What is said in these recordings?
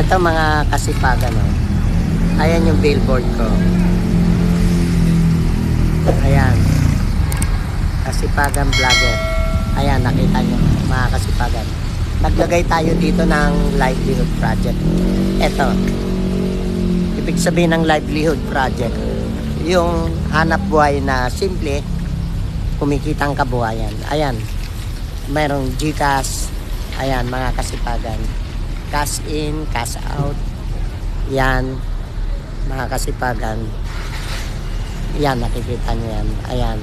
Ito mga kasipagan, no? Ayan yung billboard ko. Ayan. Kasipagan vlogger. Ayan, nakita nyo mga kasipagan. Naglagay tayo dito ng livelihood project. Ito. Ibig sabihin ng livelihood project, yung hanap buhay na simple, kumikitang kabuhayan. Ayan. Mayroong GCash. Ayan, mga kasipagan. Cash in, cash out. Yan, mga kasipagan. Yan, nakikita nyo yan. Ayan.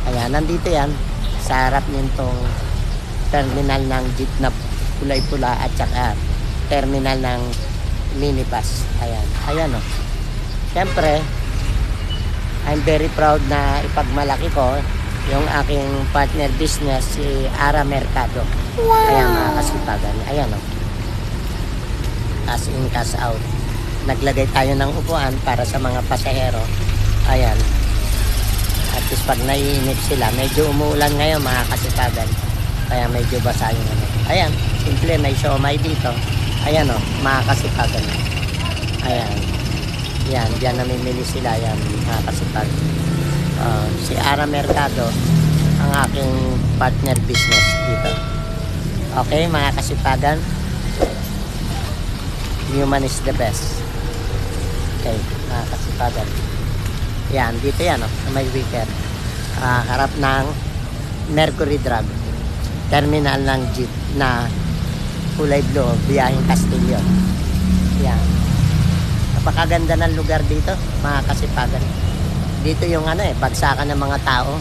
Ayan, nandito yan. Sa harap nitong terminal ng jeep na kulay-pula at saka terminal ng minibus. Ayan. Ayan, oh. Siyempre, I'm very proud na ipagmalaki ko yung aking partner business, si Ara Mercado. Wow. Ayan, mga kasipagan. Ayan, oh. Cash in, cash out. Naglagay tayo ng upuan para sa mga pasahero. Ayan. At least pag naiinip sila, medyo umuulan ngayon mga kasipagan. Kaya medyo basa yung ano. Ayan. Simple, may siomay dito. Ayan, o, mga kasipagan. Ayan. Yan, diyan namimili sila. Yan, mga kasipagan. Si Ara Mercado, ang aking partner business dito. Okay, mga kasipagan. Human is the best. Okay, mga kasipagan. Yan, dito yan, oh, may wicker. Harap ng Mercury Drug. Terminal ng jeep na kulay blue, biyaheng Castillo. Yan. Napakaganda ng lugar dito, mga kasipagan. Dito yung ano bagsakan ng mga tao.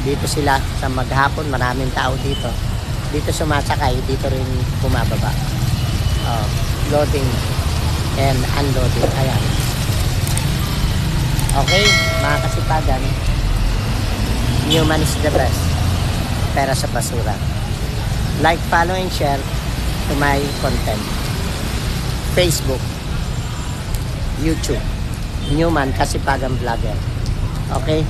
Dito sila sa maghapon, maraming tao dito. Dito sumasakay, dito rin bumababa. Loading and unloading. Ayan. Okay, mga kasipagan. Human is the best. Pera sa basura. Like, follow, and share to my content. Facebook, YouTube, Newman Kasipagan Vlogger. Okay?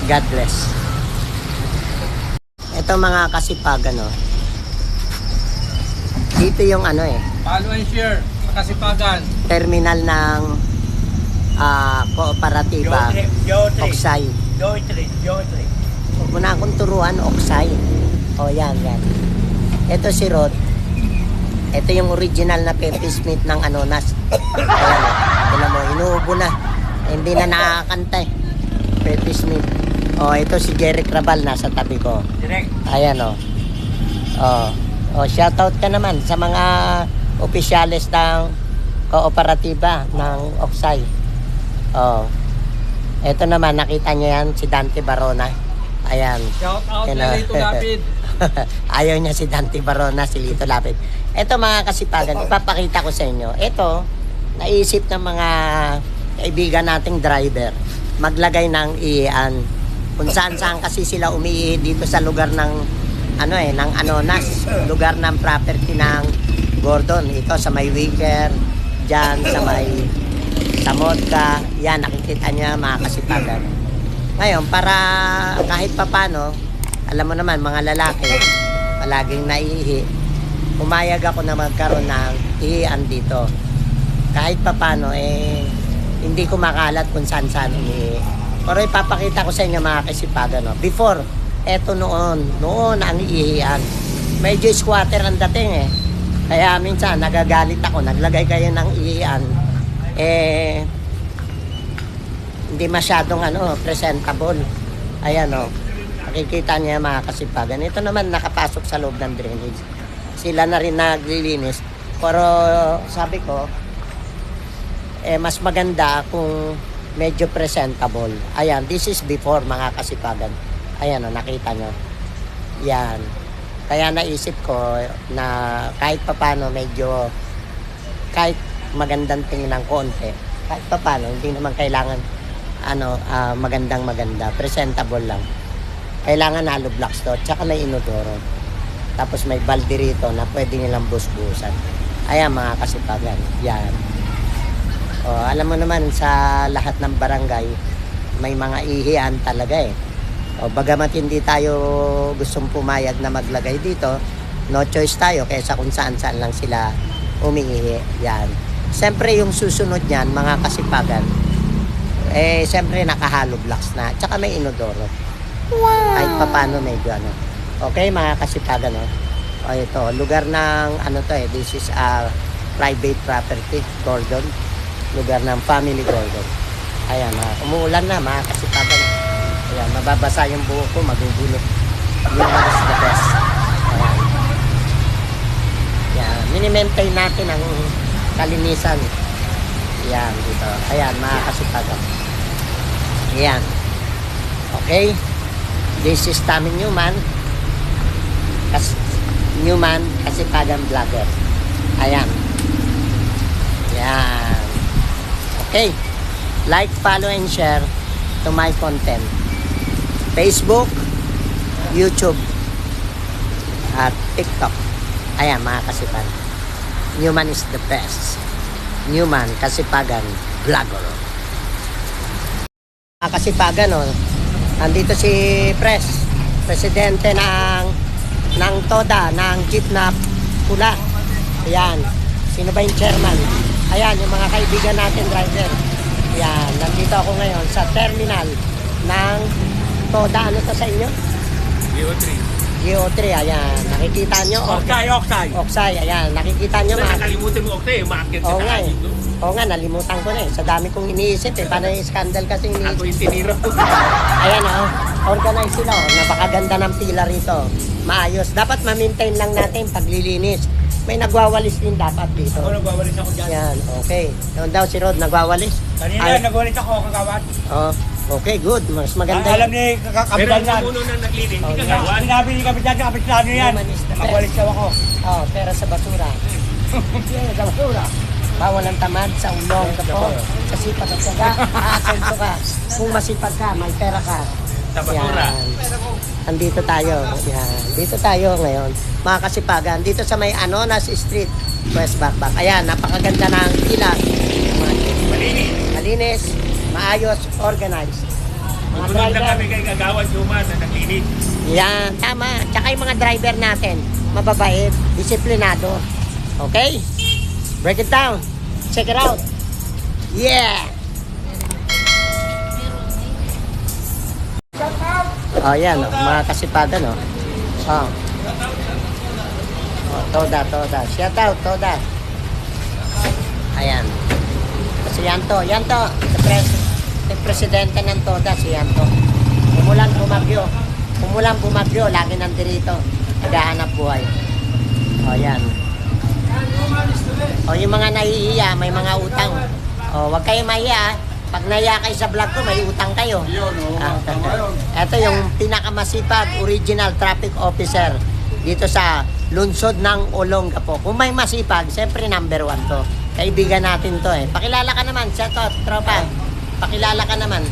God bless. Ito mga kasipagan, no? Dito yung ano Follow and share sa Kasipagan. terminal ng kooperatiba Oksay. Huwag mo na akong turuan, Oksay. O yan, yan. Ito si Rod. Ito yung original na Pepe Smith ng Anonas. Ayan, tignan mo, inuubo na. Hindi na nakakanta Pepe Smith. O, ito si Jerry Crabal, nasa tabi ko. Direct. Ayan, o. O, shoutout ka naman sa mga opisyales ng kooperatiba ng Oksay. O, ito naman, nakita niyo yan, si Dante Barona. Ayan. Shout out na Lito Lapid. Ayaw niya si Dante Barona, si Lito Lapid. Ito mga kasipagan, ipapakita ko sa inyo. Ito, naisip ng mga kaibigan nating driver, maglagay ng iian. Kung saan-saan kasi sila umiihi dito sa lugar ng ng Anonas, lugar ng property ng Gordon. Ito sa may Wicker, dyan sa may Samodka, yan nakikita niya mga kasipagan. Ngayon, para kahit papano, alam mo naman mga lalaki, palaging naiihi, umayag ako na magkaroon ng ihian dito. Kahit papano, hindi ko makalat kung saan-saan umiihi. Pero ipapakita ko sa inyo mga kasipagan, no? Before, eto noon ang iihian. Medyo squatter ang dating Kaya minsan nagagalit ako, naglagay kayo ng iihian. Hindi masyadong presentable. Ayan makikita niya mga kasipagan. Ito naman nakapasok sa loob ng drainage. Sila na rin naglilinis. Pero sabi ko, mas maganda kung medyo presentable. Ayan, this is before mga kasipagan. Ayan nakita nyo. Yan. Kaya naisip ko na kahit papano medyo, kahit magandang tingnan konti, kahit papano, hindi naman kailangan maganda. Presentable lang. Kailangan hollow blocks to, tsaka may inodoro. Tapos may balde rito na pwede nilang busbusan. Ayan mga kasipagan. Yan. Alam mo naman sa lahat ng barangay, may mga ihian talaga bagamat hindi tayo gustong pumayag na maglagay dito, No choice tayo kaysa kung saan-saan lang sila umiihi. Yan. Siyempre yung susunod niyan, mga kasipagan, siyempre nakahalo blocks na. Tsaka may inodoro. Kahit pa paano medyo ano. Okay, mga kasipagan, no? O ito, lugar ng ano to this is a private property, Gordon. Lugar ng family Gordon. Ayan, umuulan na, mga kasipagan. Ayan, mababasa yung buhok ko, magugulo. Human is the best. Ayan. Yan, mini-maintain natin ang kalinisan. Yan, dito. Ayan, mga kasipagan. Ayan. Okay. This is Tommy Newman. Newman, Kasipagan Vlogger. Ayan. Yan. Okay. Like, follow, and share to my content. Facebook, YouTube, at TikTok. Ayan, mga kasipan. Newman is the best. Newman, Kasipagan Vlogger. Mga kasipagan, nandito si presidente ng TODA, ng jeep na pula. Ayan. Sino ba yung chairman? Ayan, yung mga kaibigan natin, driver. Ayan, nandito ako ngayon sa terminal ng TODA. Ano to sa inyo? GO3, ayan. Nakikita nyo? Oksay, ayan. Nakikita nyo, mga... Nakalimutan mo, Oktay. Umakit Oo sa nga kanin. Oo nga, nalimutan ko na Sa dami kong iniisip Paano yung scandal kasi Ako iniisip. yung tiniro. Ayan organize sila Napakaganda ng pila rito. Maayos. Dapat ma-maintain lang natin paglilinis. May nagwawalis din dapat dito. Ako nagwawalis ako dyan. Yan, okay. Doon daw si Rod nagwawalis. Kanina, nagwalis ako, kagawad. Oh, okay, good. Mas maganda. Alam ni Pero kapitan yung yan. muno na naglinis, Oh, hindi yeah. kagawad. Sinabi ni kapitan niya, kapitan niya yan. Human is the best. Magwalis daw ako. Oh, pera sa basura. Yan, sa basura. Bawal ang tamad sa ulong ka po. Sa sipag at saga, aasenso ka. Kung masipag ka, may pera ka. Sa basura. Yan. Andito tayo. Yan. Dito tayo ngayon. Mga kasipagan. Dito sa may Anonas Street, West Bakbak. Ayan, napakaganda ng pila. Malinis. Malinis, maayos, organized. Mga Tulog na driver. kami kay kagawad Yuman na naglinis. Yan, tama. Tsaka yung mga driver natin, mababait, disiplinado. Okay? Break it down. Check it out. Yeah! Oh, yan, mga kasipagan, Oh. Oh, Toda. Shout out, Toda. Ayan. Si Yanto. Si presidente ng Toda, si Yanto. Umulan, bumagyo, lagi nandirito. Naghahanap buhay. O, yan. O, yung mga nahihiya, may mga utang. O, wag kayo mahiya. Pag nahiya kayo sa vlog ko, may utang kayo. Ito yung pinakamasipag original traffic officer dito sa lungsod ng Olongapo. Kung may masipag, siyempre number 1 to. Kaibigan natin to Pakilala ka naman, shout out, tropa. Pakilala ka naman.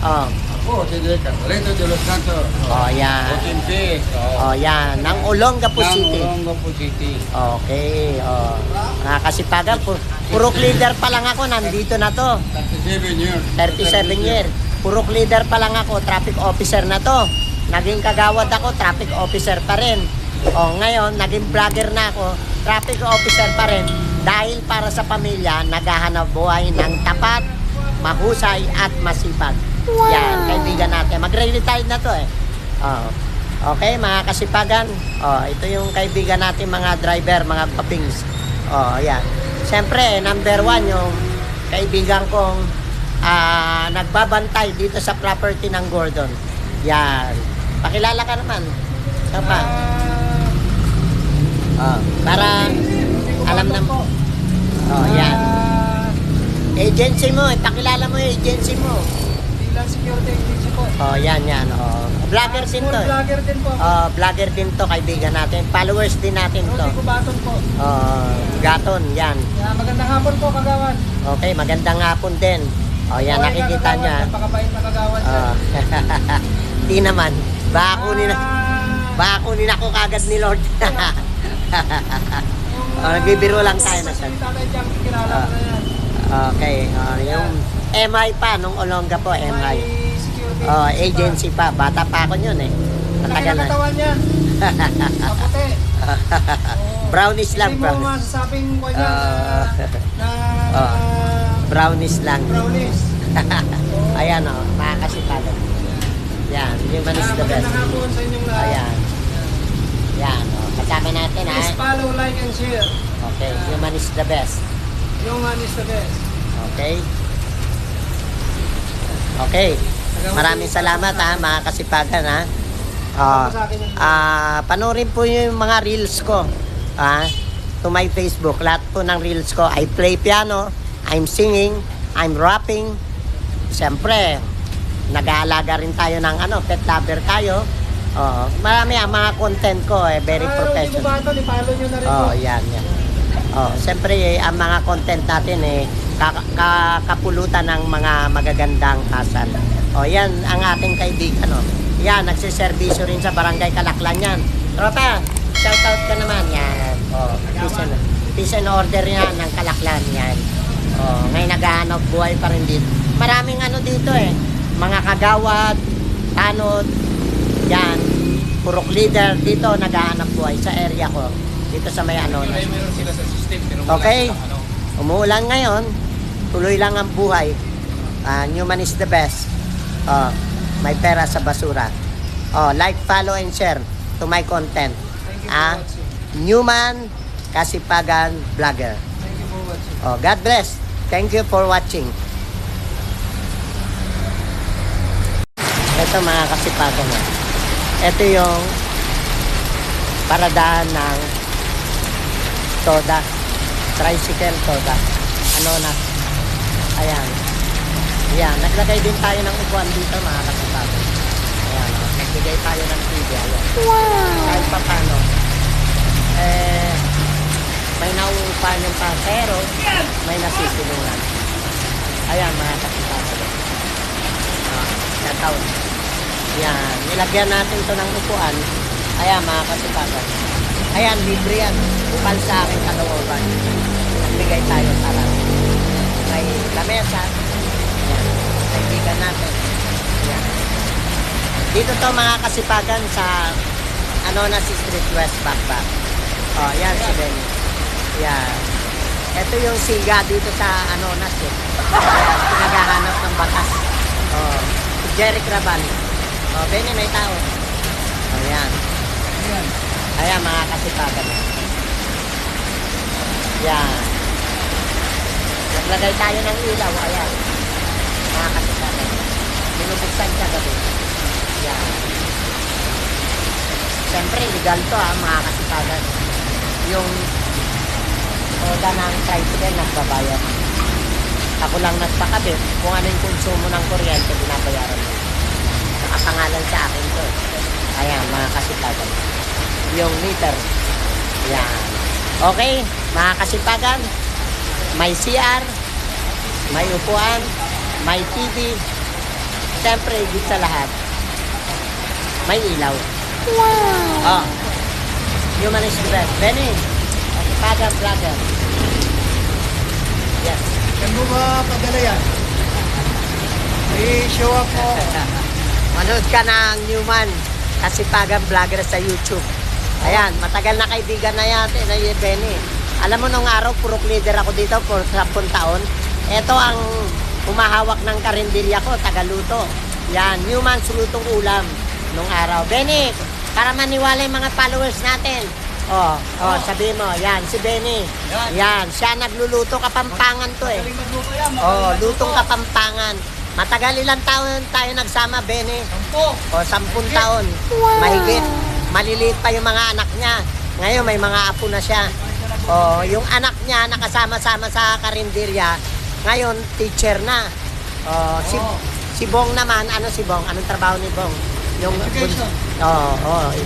Oh. Ako, si Carlito de los Santos. Oh, yan. Otimpe. Oh, yan. Ng Olongapo City. Olongapo City. Okay. Oh. Nakakasipagan. Purok leader pa lang ako. Nandito na to. 37 years. 37 years. Purok leader pa lang ako. Traffic officer na to. Naging kagawad ako. Traffic officer pa rin. Oh, ngayon, naging vlogger na ako. Traffic officer pa rin. Dahil para sa pamilya, naghahanap buhay ng tapat, mahusay at masipag. Yan, kaibigan natin. Magre-retire na to Oh. Okay, mga kasipagan. Oh, ito yung kaibigan natin mga driver, mga papings. Oh, yan. Siyempre, number 1 yung kaibigan kong nagbabantay dito sa property ng Gordon. Yan. Pakilala ka naman. Ito pa. Oh, para alam na mo. Oh, yan. Agency mo, pakilala mo yung agency mo. Security agency po. Oh, yan. Oh. Vlogger din to. Vlogger din po. Oh, vlogger din to, kaibigan natin. Followers din natin to. Rodrigo Baton po. Oh, Gaton, yan. Magandang hapon po, kagawad. Okay, magandang hapon din. Oh, yan, nakikita niya. Napakabait na kagawad. Oh. Di naman. Baka kunin ako kagad ni Lord. Oh, nagbibiro lang tayo na siya. Tatay Jack, kilala ko na yan. Okay, yung MI pa, nung Olongapo, MI. Security Agency pa. Bata pa ako yun Matagal na. Katawan yan. Kaputi. Brownies lang, Hindi mo brownies. masasabing kung yan na Ah. Brownies lang. brownies. Ayan o, mga kasipagan. Yan, Newman is the best. Magandang hapon sa inyong lahat. Ayan. Yan o, kasama natin ha. Please follow, like, and share. Okay, Newman is the best. Yung man is the best. Okay? Okay. Maraming salamat ha, mga kasipagan ha. Panoorin po yung mga reels ko. To my Facebook. Lahat po ng reels ko. I play piano, I'm singing, I'm rapping. Siyempre, nag-aalaga rin tayo ng pet lover tayo. Marami ang mga content ko very Hindi mo professional. ba ito? I-follow nyo na rin po. Yan. Siyempre, ang mga content natin kapulutan ng mga magagandang kasal. Yan ang ating kaibigan. Yan, nagsiservisyo rin sa Barangay Kalaklan yan. Tropa, shout out ka naman. Yan. Peace and order yan ng Kalaklan. Yan. Ngayon naghahanap buhay pa rin dito. Maraming dito mga kagawad, tanod, yan, purok leader dito naghahanap buhay sa area ko. Dito sa may Meron sila sa system. Pero Okay. Umuulan ngayon, tuloy lang ang buhay. Newman is the best. May pera sa basura. Like, follow, and share to my content. Thank you for watching. Newman Kasipagan Vlogger. Thank you for watching. God bless. Thank you for watching. Ito mga kasipagan na. Ito yung paradahan ng Toda. Tricycle Toda. Ayan. Ayan. Naglagay din tayo ng upuan dito mga kasipagan. Ayan. Nagbigay tayo ng TV. Ayan. Kahit pa paano. May nauupahan yung pasero. May nasisilungan. Ayan mga kasipagan. Shoutout. Yan, nilagyan natin to ng upuan. Ayan, mga kasipagan. Ayan, libre yan. Upal sa aking kalooban. Nagbigay tayo para may lamesa. Ayan, kaibigan natin. Ayan. Dito to mga kasipagan sa si Street West Backback. Yan si Benny. Yan. Ito yung siga dito sa Anonas Ayan, pinaghahanap ng batas. Si Jerry Craval. Benny, may tao. Ayan. Ayan, mga kasipagan. Yan. Naglagay tayo ng ilaw. Ayan. Mga kasipagan. Binubuksan siya gabi. Yan. Siyempre, legal to mga kasipagan. Yung oda ng tricycle, nagbabayad. Ako lang nagpakabit. Kung ano yung konsumo ng kuryente, binabayaran mo. Nakapangalan sa akin to. Ayan, mga kasipagan. Yung meter. Yan. Okay, mga kasipagan. May CR. May upuan. May TV. Siyempre, higit sa lahat. May ilaw. Wow! Newman is the best. Benny, Kasipagan Vlogger. Yes. Yan mo ba padala yan? I-show up po. Manood ka ng Newman Kasipagan Vlogger sa YouTube. Ayan, matagal na kaibigan na natin na yung Benny. Alam mo, nung araw, purok leader ako dito for 10 taon. Ito ang humahawak ng karinderya ko, tagaluto. Yan, Newman's Lutong Ulam nung araw. Benny, para maniwala yung mga followers natin. Sabi mo, yan, si Benny. Yan, siya nagluluto, Kapampangan to eh. Lutong Kapampangan. Matagal ilang taon tayo nagsama, Benny? 10 taon. Mahigit. Maliliit pa yung mga anak niya. Ngayon, may mga apo na siya. Yung anak niya, nakasama-sama sa karinderya. Ngayon, teacher na. Si Bong naman, si Bong? Anong trabaho ni Bong? Yung Education.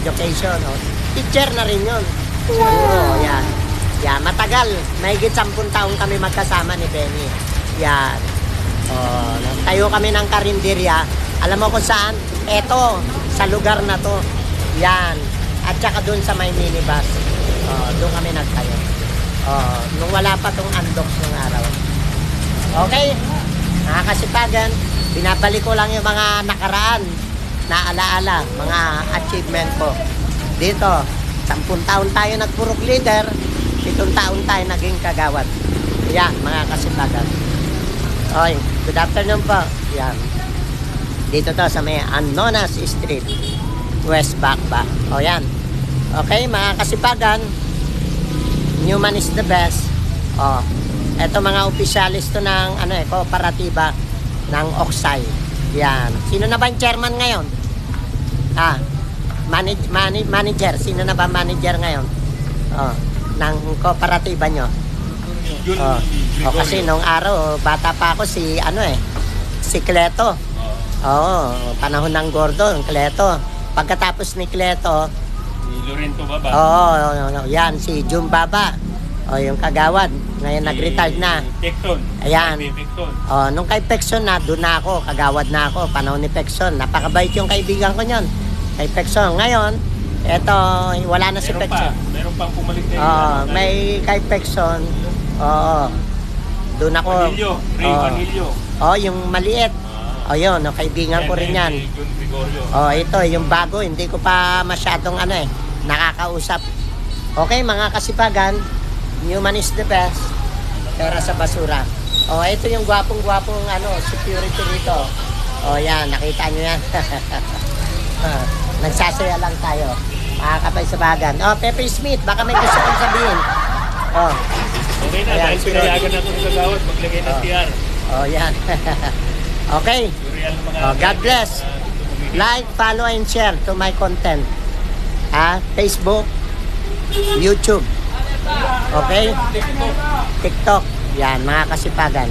Education. Teacher na rin yun. Siguro, yan. Yan, matagal. Mahigit 10 taon kami magkasama ni Benny. Yan. Tayo kami ng karinderya. Alam mo kung saan? Eto, sa lugar na to. Yan. At saka doon sa may minibus. Doon kami nagtayo. Nung wala pa tong Andox nung araw. Okay? Mga kasipagan, binabalik ko lang yung mga nakaraan na alaala, mga achievement ko. Dito, 10 taon tayo nagpurok leader, 7 taon tayo naging kagawad. Yan, mga kasipagan. Okay, good afternoon po. Yan. Dito to sa may Anonas Street, West Bakba. O yan. Okay, mga kasipagan, Newman is the best. O, eto mga opisyalis to ng kooperatiba ng Oksay. Yan. Sino na ba ang chairman ngayon? Manager. Sino na ba manager ngayon? Oh, ng kooperatiba nyo? Kasi nung araw, bata pa ako si Cleto. Panahon ng Gordo, Cleto. Pagkatapos ni Cleto, Ni Lorento Baba. yan, si Jum Baba. Yung kagawad. Ngayon nag-retired na. Pekton. Ayan. Pekton. Nung kay Pekson na, doon na ako, kagawad na ako, panahon ni Pekson. Napakabait yung kaibigan ko nyon. Kay Pekson. Ngayon, eto, wala na si Pekson. Meron pang pumalit na May kay Pekson. Doon ako. Anilio. Ray Anilio. Yung maliit. Yun, kaibigan ko rin yan. John Gregorio. Ito, yung bago, hindi ko pa masyadong nakakausap. Okay, mga kasipagan, Newman is the best. Pera sa basura. Ito yung gwapong-gwapong security dito. Yan, nakita nyo yan. Nagsasaya lang tayo. Mga kapaysabagan. Pepe Smith, baka may gusto kong sabihin. Okay na, Ayan, dahil pinayagan na itong kagawad, maglagay ng TR. Yan. Okay. Real mga God bless. Like, follow, and share to my content. Facebook, YouTube. Okay? TikTok. Yan, mga kasipagan.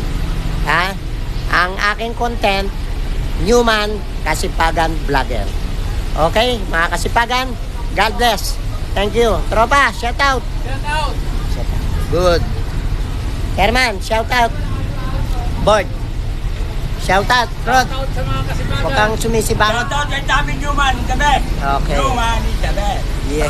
Ang aking content, Newman Kasipagan Vlogger. Okay, mga kasipagan. God bless. Thank you. Tropa, shout out. Shout out! Good. Herman, shout out. Board. Shout out, Rod. Shout out sa mga kasibagan. Huwag kang sumisibangot. Shout out kay Tommy Newman, the best. Okay. Newman is the best. Yeah.